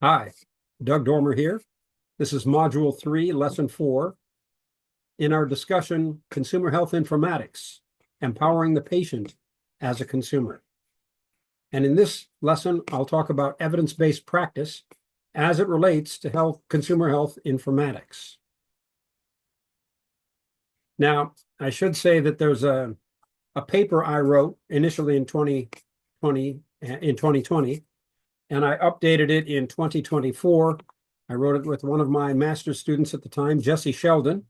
Hi, Doug Dormer here. This is Module 3, Lesson 4, in our discussion, Consumer Health Informatics, Empowering the Patient as a Consumer. And in this lesson, I'll talk about evidence-based practice as it relates to consumer health informatics. Now, I should say that there's a paper I wrote initially in 2020, and I updated it in 2024. I wrote it with one of my master's students at the time, Jesse Sheldon.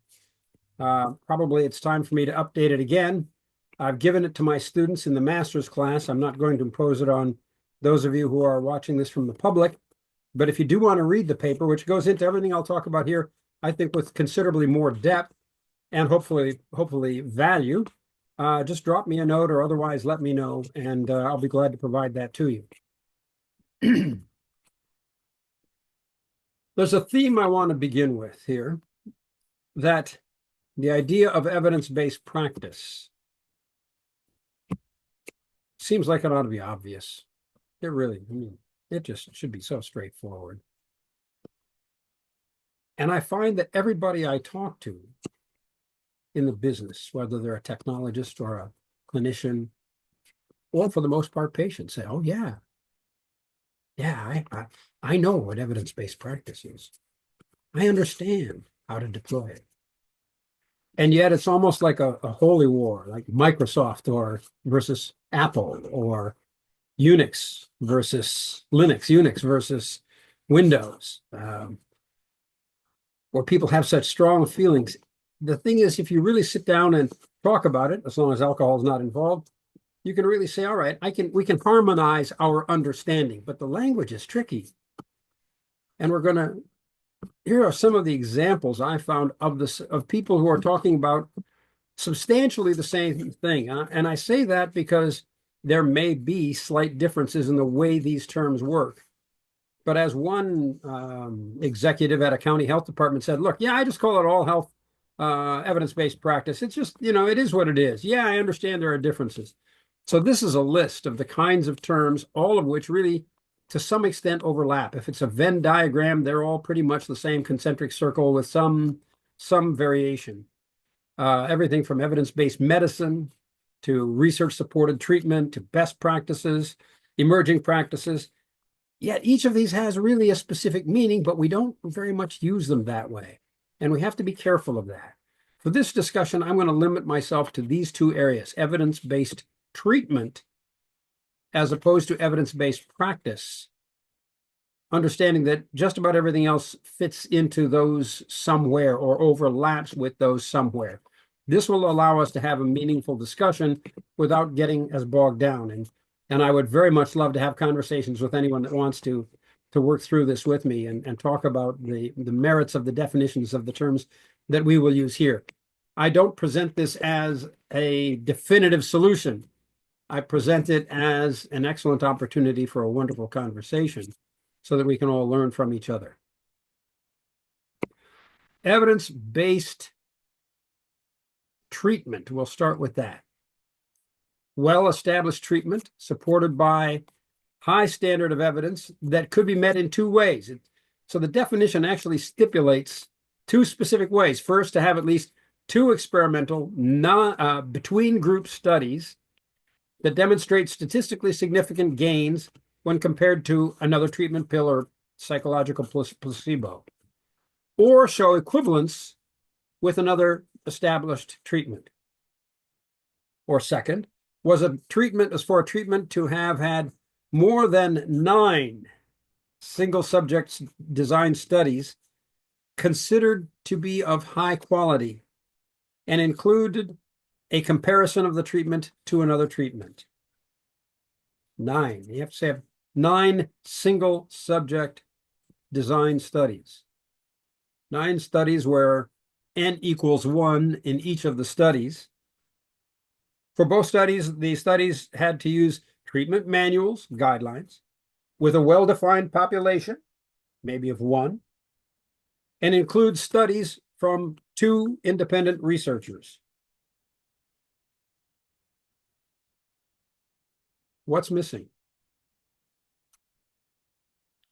Probably it's time for me to update it again. I've given it to my students in the master's class. I'm not going to impose it on those of you who are watching this from the public. But if you do want to read the paper, which goes into everything I'll talk about here, I think with considerably more depth and hopefully value, just drop me a note or otherwise let me know, and I'll be glad to provide that to you. There's a theme I want to begin with here, that the idea of evidence-based practice seems like it ought to be obvious. It just should be so straightforward. And I find that everybody I talk to in the business, whether they're a technologist or a clinician, or for the most part, patients, say, oh, yeah, I know what evidence-based practice is. I understand how to deploy it. And yet it's almost like a holy war, like Microsoft versus Apple, or Unix versus Linux, Unix versus Windows, where people have such strong feelings. The thing is, if you really sit down and talk about it, as long as alcohol is not involved, you can really say, all right, we can harmonize our understanding, but the language is tricky. And here are some of the examples I found of people who are talking about substantially the same thing. And I say that because there may be slight differences in the way these terms work. But as one executive at a county health department said, look, yeah, I just call it all health evidence-based practice. It's just, it is what it is. Yeah, I understand there are differences. So this is a list of the kinds of terms, all of which really, to some extent, overlap. If it's a Venn diagram, they're all pretty much the same concentric circle with some variation. Everything from evidence-based medicine to research-supported treatment to best practices, emerging practices. Yet each of these has really a specific meaning, but we don't very much use them that way. And we have to be careful of that. For this discussion, I'm going to limit myself to these two areas: evidence-based treatment as opposed to evidence-based practice, understanding that just about everything else fits into those somewhere or overlaps with those somewhere. This will allow us to have a meaningful discussion without getting as bogged down. And I would very much love to have conversations with anyone that wants to work through this with me and talk about the merits of the definitions of the terms that we will use here. I don't present this as a definitive solution. I present it as an excellent opportunity for a wonderful conversation so that we can all learn from each other. Evidence-based treatment, we'll start with that. Well-established treatment supported by high standard of evidence that could be met in two ways. So the definition actually stipulates two specific ways. First, to have at least two experimental between group studies that demonstrate statistically significant gains when compared to another treatment pill or psychological placebo, or show equivalence with another established treatment. Or second, was for a treatment to have had more than 9 single subjects design studies considered to be of high quality and included a comparison of the treatment to another treatment. 9. You have to have 9 single subject design studies. 9 studies where N equals 1 in each of the studies. For both studies, the studies had to use treatment manuals, guidelines, with a well-defined population, maybe of 1, and include studies from 2 independent researchers. What's missing?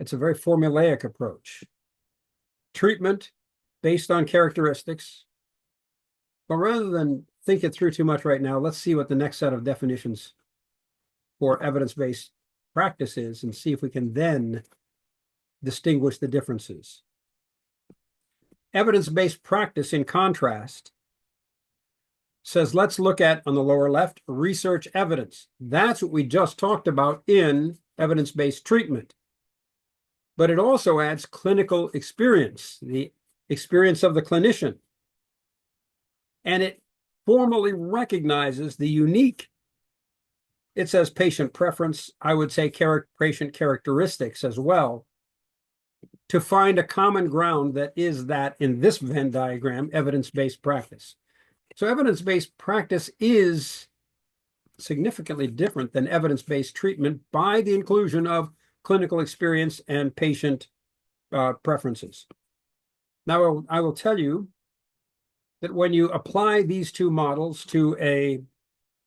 It's a very formulaic approach. Treatment based on characteristics. But rather than think it through too much right now, let's see what the next set of definitions for evidence-based practice is and see if we can then distinguish the differences. Evidence-based practice, in contrast, says, let's look at, on the lower left, research evidence. That's what we just talked about in evidence-based treatment. But it also adds clinical experience, the experience of the clinician. And it formally recognizes the unique, it says patient preference, I would say patient characteristics as well, to find a common ground that is that, in this Venn diagram, evidence-based practice. So evidence-based practice is significantly different than evidence-based treatment by the inclusion of clinical experience and patient preferences. Now, I will tell you that when you apply these two models to a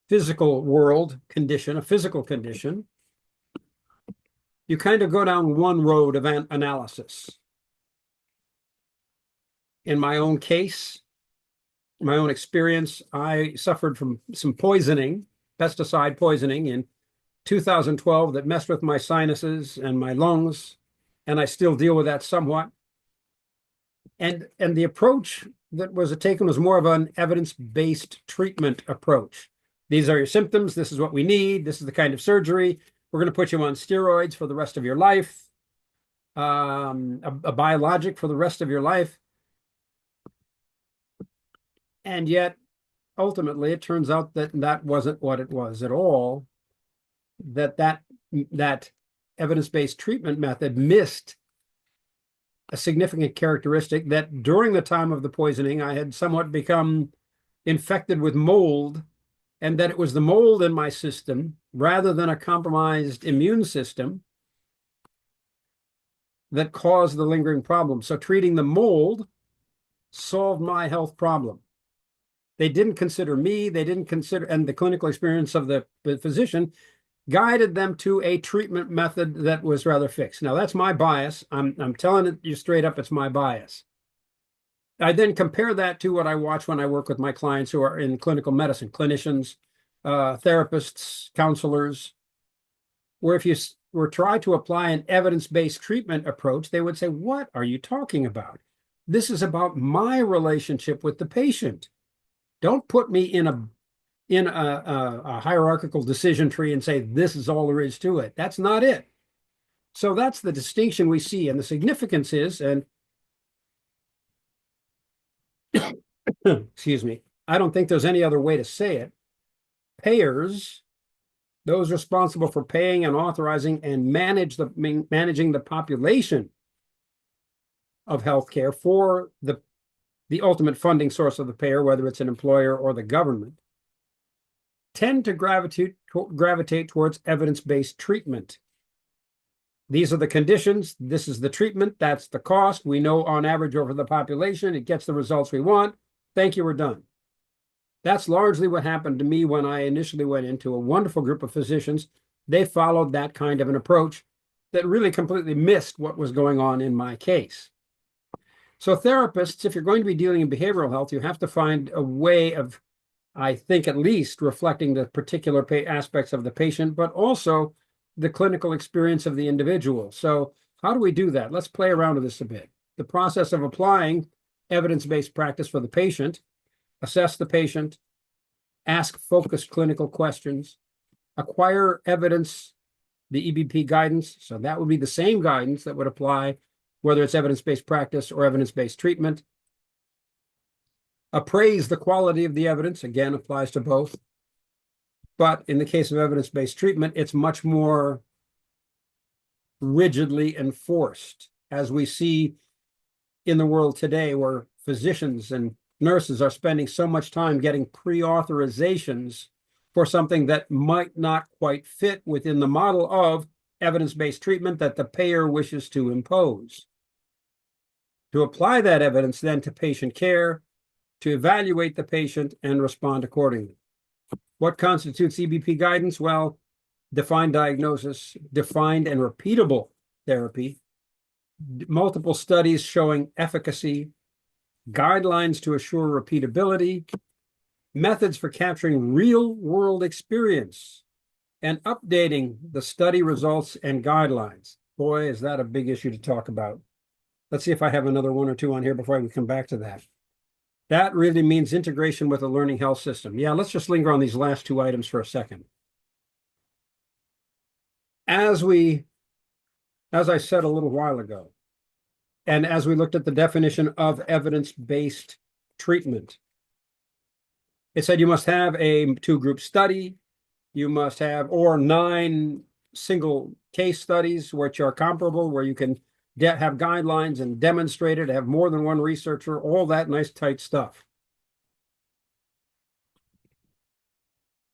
physical world condition, a physical condition, you kind of go down one road of analysis. In my own case, my own experience, I suffered from some poisoning, pesticide poisoning in 2012 that messed with my sinuses and my lungs, and I still deal with that somewhat. And the approach that was taken was more of an evidence-based treatment approach. These are your symptoms. This is what we need. This is the kind of surgery. We're going to put you on steroids for the rest of your life, a biologic for the rest of your life. And yet, ultimately, it turns out that that wasn't what it was at all, that evidence-based treatment method missed a significant characteristic, that during the time of the poisoning, I had somewhat become infected with mold, and that it was the mold in my system, rather than a compromised immune system, that caused the lingering problem. So treating the mold solved my health problem. They didn't consider me, they didn't consider, and the clinical experience of the physician guided them to a treatment method that was rather fixed. Now, that's my bias. I'm telling it you straight up, it's my bias. I then compare that to what I watch when I work with my clients who are in clinical medicine, clinicians, therapists, counselors, where if you were try to apply an evidence-based treatment approach, they would say, what are you talking about? This is about my relationship with the patient. Don't put me in a hierarchical decision tree and say, this is all there is to it. That's not it. So that's the distinction we see. And the significance is, and excuse me, I don't think there's any other way to say it. Payers, those responsible for paying and authorizing and managing the population of healthcare for the ultimate funding source of the payer, whether it's an employer or the government, tend to gravitate towards evidence-based treatment. These are the conditions. This is the treatment. That's the cost. We know on average over the population, it gets the results we want. Thank you, we're done. That's largely what happened to me when I initially went into a wonderful group of physicians. They followed that kind of an approach that really completely missed what was going on in my case. So therapists, if you're going to be dealing in behavioral health, you have to find a way of, I think, at least reflecting the particular aspects of the patient, but also the clinical experience of the individual. So how do we do that? Let's play around with this a bit. The process of applying evidence-based practice for the patient, assess the patient, ask focused clinical questions, acquire evidence, the EBP guidance. So that would be the same guidance that would apply whether it's evidence-based practice or evidence-based treatment. Appraise the quality of the evidence, again, applies to both. But in the case of evidence-based treatment, it's much more rigidly enforced, as we see in the world today, where physicians and nurses are spending so much time getting pre-authorizations for something that might not quite fit within the model of evidence-based treatment that the payer wishes to impose. To apply that evidence then to patient care, to evaluate the patient and respond accordingly. What constitutes EBP guidance? Well, defined diagnosis, defined and repeatable therapy, multiple studies showing efficacy, guidelines to assure repeatability, methods for capturing real-world experience, and updating the study results and guidelines. Boy, is that a big issue to talk about. Let's see if I have another one or two on here before we come back to that. That really means integration with a learning health system. Yeah, let's just linger on these last two items for a second. As I said a little while ago, and as we looked at the definition of evidence-based treatment, it said you must have a two-group study, you must have, or 9 single case studies which are comparable, where you can have guidelines and demonstrate it, have more than one researcher, all that nice tight stuff.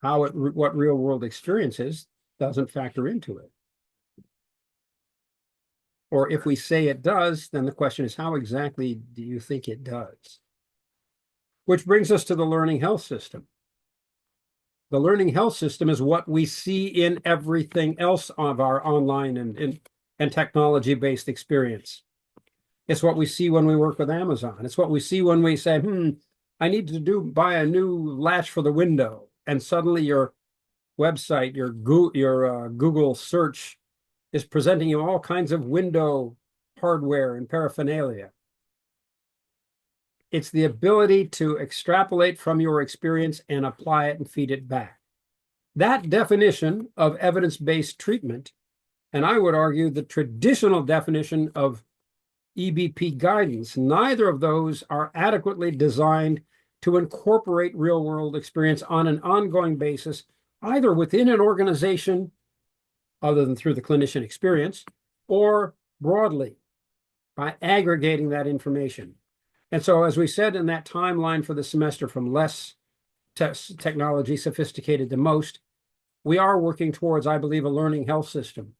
What real world experience is doesn't factor into it. Or if we say it does, then the question is, how exactly do you think it does? Which brings us to the learning health system. The learning health system is what we see in everything else of our online and technology-based experience. It's what we see when we work with Amazon. It's what we see when we say, I need to buy a new latch for the window. And suddenly your website, your Google search is presenting you all kinds of window hardware and paraphernalia. It's the ability to extrapolate from your experience and apply it and feed it back. That definition of evidence-based treatment, and I would argue the traditional definition of EBP guidance, neither of those are adequately designed to incorporate real-world experience on an ongoing basis, either within an organization, other than through the clinician experience, or broadly by aggregating that information. And so, as we said in that timeline for the semester, from less technology sophisticated to most, we are working towards, I believe, a learning health system,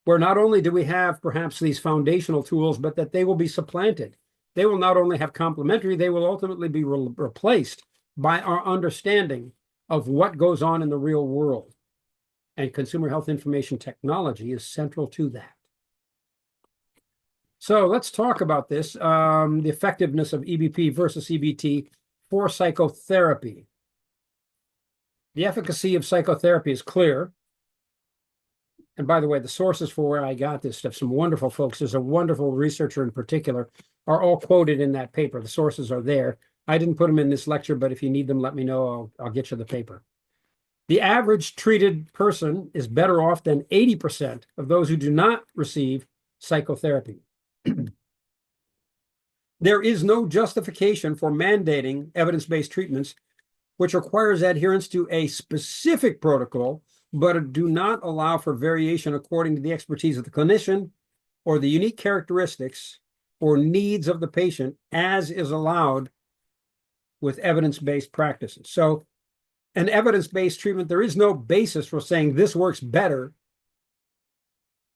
where not only do we have perhaps these foundational tools, but that they will be supplanted. They will not only have complementary, they will ultimately be replaced by our understanding of what goes on in the real world. And consumer health information technology is central to that. So let's talk about this, the effectiveness of EBP versus EBT for psychotherapy. The efficacy of psychotherapy is clear. And by the way, the sources for where I got this stuff, some wonderful folks, there's a wonderful researcher in particular, are all quoted in that paper. The sources are there. I didn't put them in this lecture, but if you need them, let me know. I'll get you the paper. The average treated person is better off than 80% of those who do not receive psychotherapy. There is no justification for mandating evidence-based treatments, which requires adherence to a specific protocol, but do not allow for variation according to the expertise of the clinician or the unique characteristics or needs of the patient, as is allowed with evidence-based practices. So an evidence-based treatment, there is no basis for saying this works better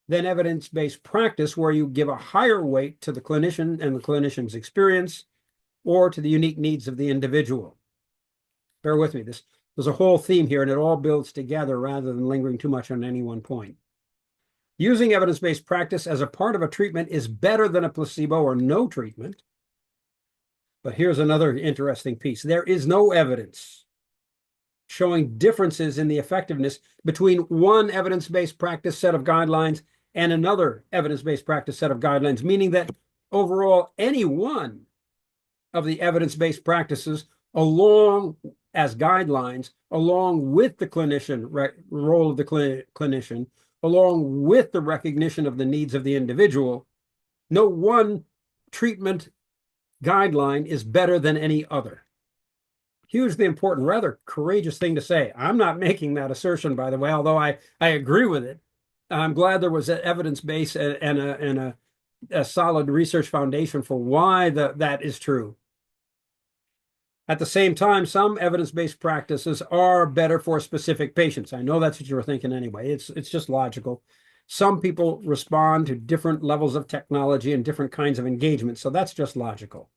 than evidence-based practice, where you give a higher weight to the clinician and the clinician's experience, or to the unique needs of the individual. Bear with me. There's a whole theme here, and it all builds together rather than lingering too much on any one point. Using evidence-based practice as a part of a treatment is better than a placebo or no treatment. But here's another interesting piece. There is no evidence showing differences in the effectiveness between one evidence-based practice set of guidelines and another evidence-based practice set of guidelines, meaning that overall, any one of the evidence-based practices, along as guidelines, along with the clinician, role of the clinician, along with the recognition of the needs of the individual, no one treatment guideline is better than any other. Hugely important, rather courageous thing to say. I'm not making that assertion, by the way, although I agree with it. I'm glad there was an evidence base and a solid research foundation for why that is true. At the same time, some evidence-based practices are better for specific patients. I know that's what you were thinking anyway. It's just logical. Some people respond to different levels of technology and different kinds of engagement, so that's just logical.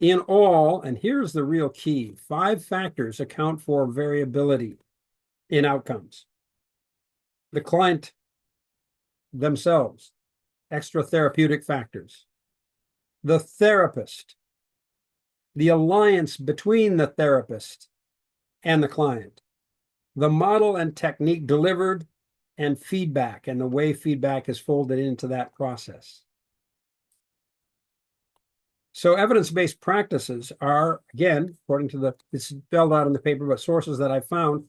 In all, and here's the real key, 5 factors account for variability in outcomes. The client themselves, extra therapeutic factors, the therapist, the alliance between the therapist and the client, the model and technique delivered, and feedback, and the way feedback is folded into that process. So evidence-based practices are, again, according to it's spelled out in the paper, but sources that I found,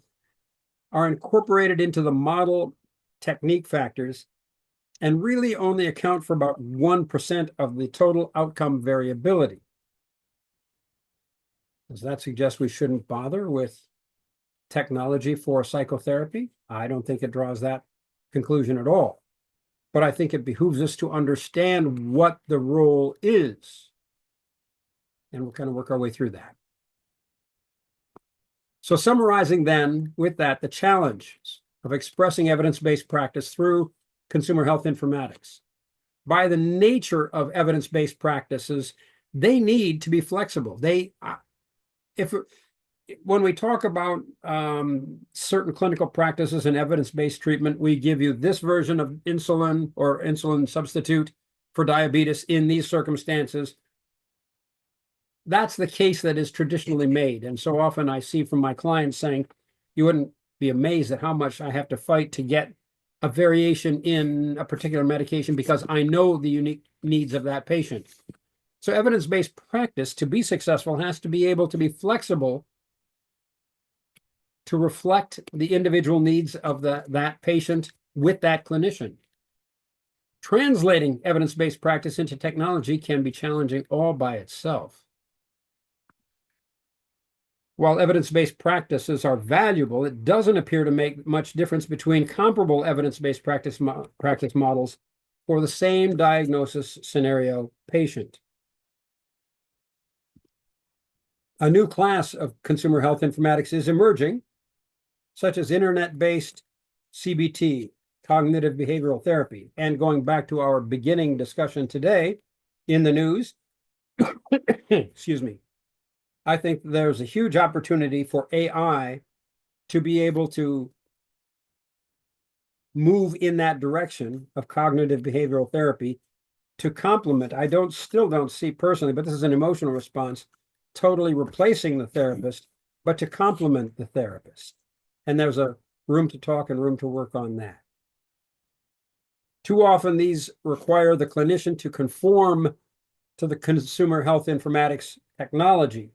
are incorporated into the model technique factors and really only account for about 1% of the total outcome variability. Does that suggest we shouldn't bother with technology for psychotherapy? I don't think it draws that conclusion at all. But I think it behooves us to understand what the role is. And we'll kind of work our way through that. So summarizing then with that, the challenges of expressing evidence-based practice through consumer health informatics. By the nature of evidence-based practices, they need to be flexible. When we talk about certain clinical practices and evidence-based treatment, we give you this version of insulin or insulin substitute for diabetes in these circumstances. That's the case that is traditionally made. And so often I see from my clients saying, you wouldn't be amazed at how much I have to fight to get a variation in a particular medication because I know the unique needs of that patient. So evidence-based practice, to be successful, has to be able to be flexible to reflect the individual needs of that patient with that clinician. Translating evidence-based practice into technology can be challenging all by itself. While evidence-based practices are valuable, it doesn't appear to make much difference between comparable evidence-based practice models for the same diagnosis scenario patient. A new class of consumer health informatics is emerging, such as internet-based CBT, cognitive behavioral therapy. And going back to our beginning discussion today in the news, excuse me, I think there's a huge opportunity for AI to be able to move in that direction of cognitive behavioral therapy to complement. Still don't see personally, but this is an emotional response, totally replacing the therapist, but to complement the therapist. And there's a room to talk and room to work on that. Too often these require the clinician to conform to the consumer health informatics technology.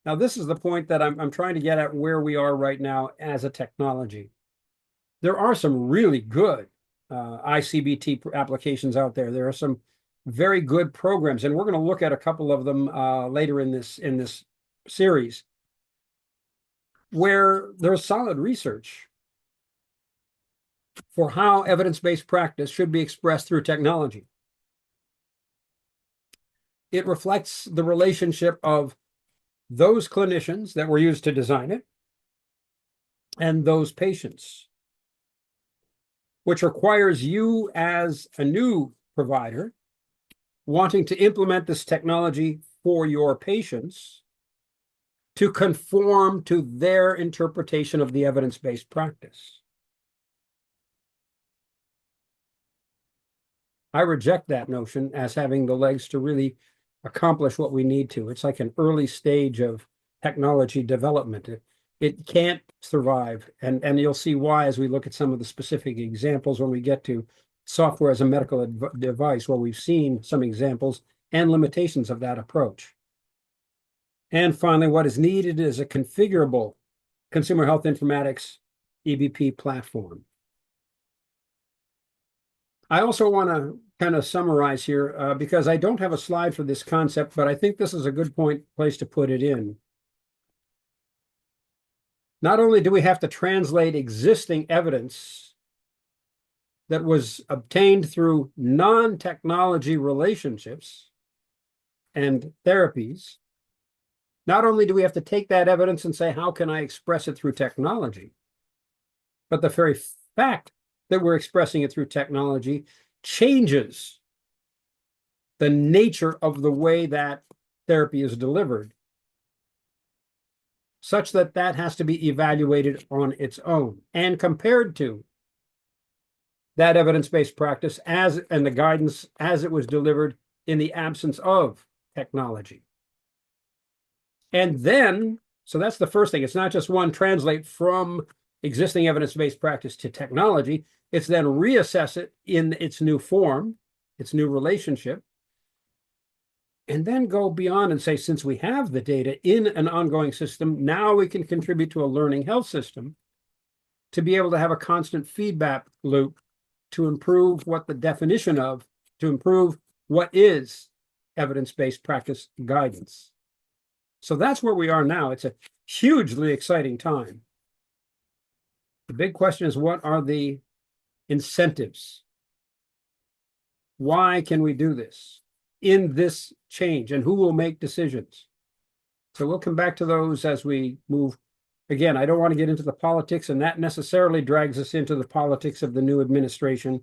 Now, this is the point that I'm trying to get at where we are right now as a technology. There are some really good ICBT applications out there. There are some very good programs, and we're going to look at a couple of them later in this series, where there's solid research for how evidence-based practice should be expressed through technology. It reflects the relationship of those clinicians that were used to design it and those patients, which requires you as a new provider wanting to implement this technology for your patients to conform to their interpretation of the evidence-based practice. I reject that notion as having the legs to really accomplish what we need to. It's like an early stage of technology development. It can't survive, and you'll see why as we look at some of the specific examples when we get to software as a medical device, where we've seen some examples and limitations of that approach. And finally, what is needed is a configurable consumer health informatics EBP platform. I also want to kind of summarize here because I don't have a slide for this concept, but I think this is a good place to put it in. Not only do we have to translate existing evidence that was obtained through non-technology relationships and therapies, not only do we have to take that evidence and say, how can I express it through technology? But the very fact that we're expressing it through technology changes the nature of the way that therapy is delivered, such that that has to be evaluated on its own and compared to that evidence-based practice and the guidance as it was delivered in the absence of technology. And then, so that's the first thing. It's not just one, translate from existing evidence-based practice to technology. It's then reassess it in its new form, its new relationship, and then go beyond and say, since we have the data in an ongoing system, now we can contribute to a learning health system to be able to have a constant feedback loop to improve what the definition of, to improve what is evidence-based practice guidance. So that's where we are now. It's a hugely exciting time. The big question is, what are the incentives? Why can we do this in this change, and who will make decisions? So we'll come back to those as we move. Again, I don't want to get into the politics, and that necessarily drags us into the politics of the new administration.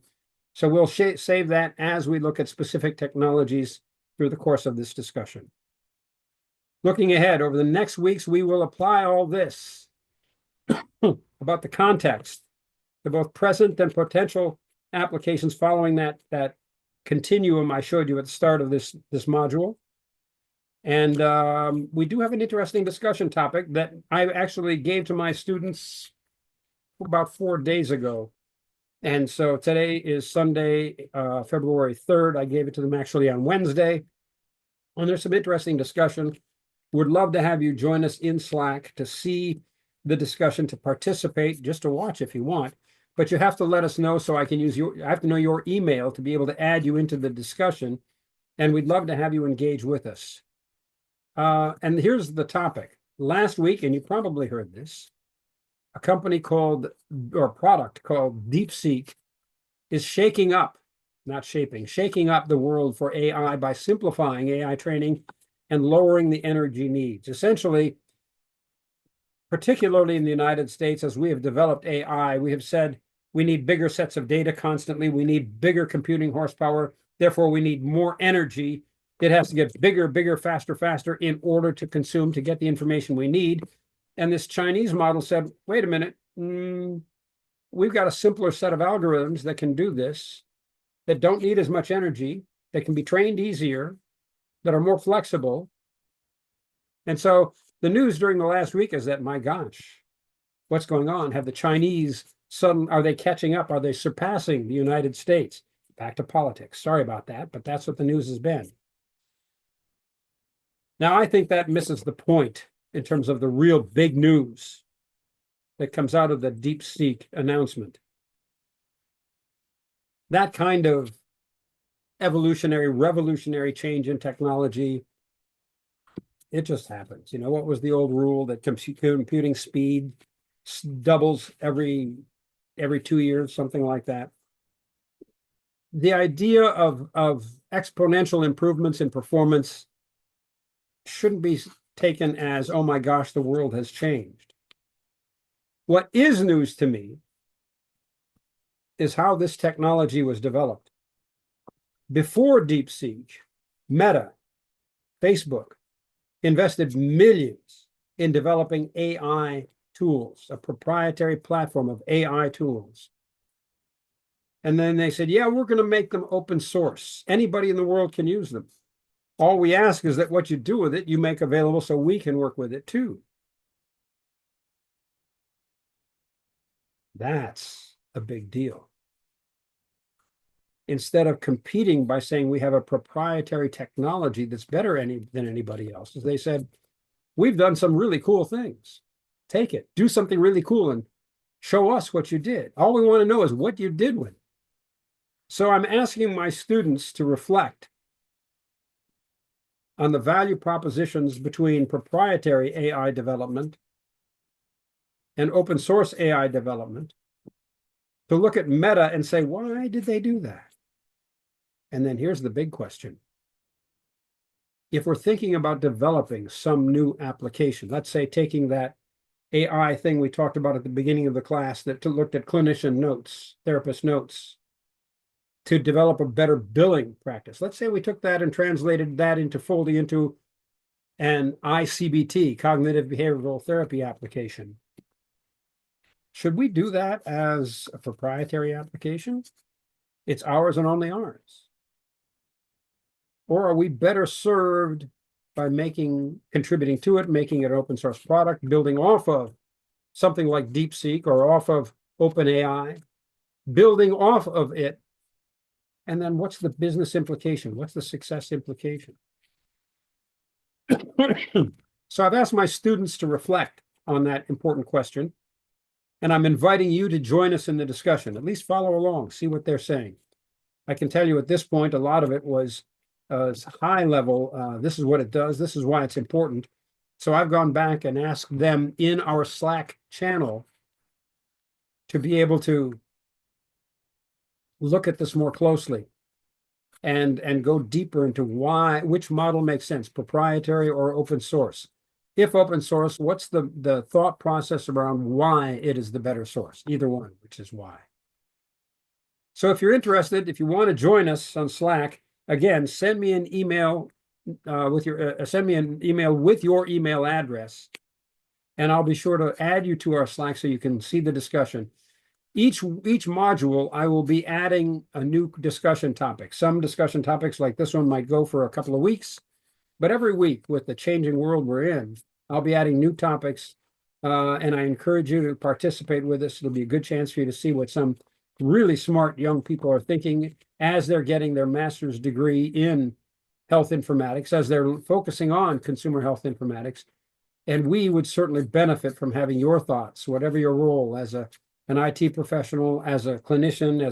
So we'll save that as we look at specific technologies through the course of this discussion. Looking ahead, over the next weeks, we will apply all this about the context, to both present and potential applications following that continuum I showed you at the start of this module. And we do have an interesting discussion topic that I actually gave to my students about 4 days ago. And so today is Sunday, February 3rd. I gave it to them actually on Wednesday. And there's some interesting discussion. Would love to have you join us in Slack to see the discussion, to participate, just to watch if you want. But you have to let us know so I can use I have to know your email to be able to add you into the discussion. And we'd love to have you engage with us. And here's the topic. Last week, and you probably heard this, a company called, or a product called DeepSeek is shaking up, not shaping, shaking up the world for AI by simplifying AI training and lowering the energy needs. Essentially, particularly in the United States, as we have developed AI, we have said we need bigger sets of data constantly. We need bigger computing horsepower. Therefore, we need more energy. It has to get bigger, bigger, faster, faster in order to consume, to get the information we need. And this Chinese model said, wait a minute, we've got a simpler set of algorithms that can do this, that don't need as much energy, that can be trained easier, that are more flexible. And so the news during the last week is that, my gosh, what's going on? Have the Chinese are they catching up? Are they surpassing the United States? Back to politics. Sorry about that, but that's what the news has been. Now, I think that misses the point in terms of the real big news that comes out of the DeepSeek announcement. That kind of evolutionary, revolutionary change in technology, it just happens. You know, what was the old rule that computing speed doubles every 2 years, something like that? The idea of exponential improvements in performance shouldn't be taken as, oh my gosh, the world has changed. What is news to me is how this technology was developed. Before DeepSeek, Meta, Facebook, invested millions in developing AI tools, a proprietary platform of AI tools. And then they said, yeah, we're going to make them open source. Anybody in the world can use them. All we ask is that what you do with it, you make available so we can work with it too. That's a big deal. Instead of competing by saying we have a proprietary technology that's better than anybody else's, they said, we've done some really cool things. Take it, do something really cool and show us what you did. All we want to know is what you did with it. So I'm asking my students to reflect on the value propositions between proprietary AI development and open source AI development, to look at Meta and say, why did they do that? And then here's the big question. If we're thinking about developing some new application, let's say taking that AI thing we talked about at the beginning of the class that looked at clinician notes, therapist notes, to develop a better billing practice. Let's say we took that and translated that into folding into an ICBT, cognitive behavioral therapy application. Should we do that as a proprietary application? It's ours and only ours. Or are we better served by contributing to it, making it an open source product, building off of something like DeepSeek or off of OpenAI, building off of it? And then what's the business implication? What's the success implication? So I've asked my students to reflect on that important question, and I'm inviting you to join us in the discussion. At least follow along, see what they're saying. I can tell you at this point, a lot of it was high level. This is what it does. This is why it's important. So I've gone back and asked them in our Slack channel to be able to look at this more closely and go deeper into which model makes sense, proprietary or open source. If open source, what's the thought process around why it is the better source? Either one, which is why. So if you're interested, if you want to join us on Slack, again, send me an email with your email address, and I'll be sure to add you to our Slack so you can see the discussion. Each module, I will be adding a new discussion topic. Some discussion topics like this one might go for a couple of weeks, but every week with the changing world we're in, I'll be adding new topics, and I encourage you to participate with us. It'll be a good chance for you to see what some really smart young people are thinking as they're getting their master's degree in health informatics, as they're focusing on consumer health informatics. And we would certainly benefit from having your thoughts, whatever your role as an IT professional, as a clinician,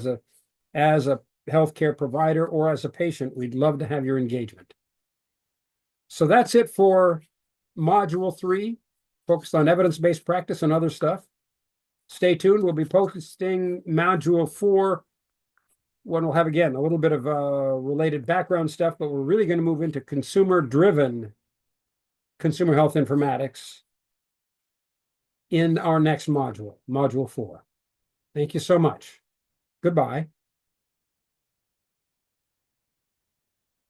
as a healthcare provider, or as a patient. We'd love to have your engagement. So that's it for Module 3, focused on evidence-based practice and other stuff. Stay tuned. We'll be posting Module 4, when we'll have, again, a little bit of related background stuff, but we're really going to move into consumer-driven consumer health informatics in our next module, Module 4. Thank you so much. Goodbye.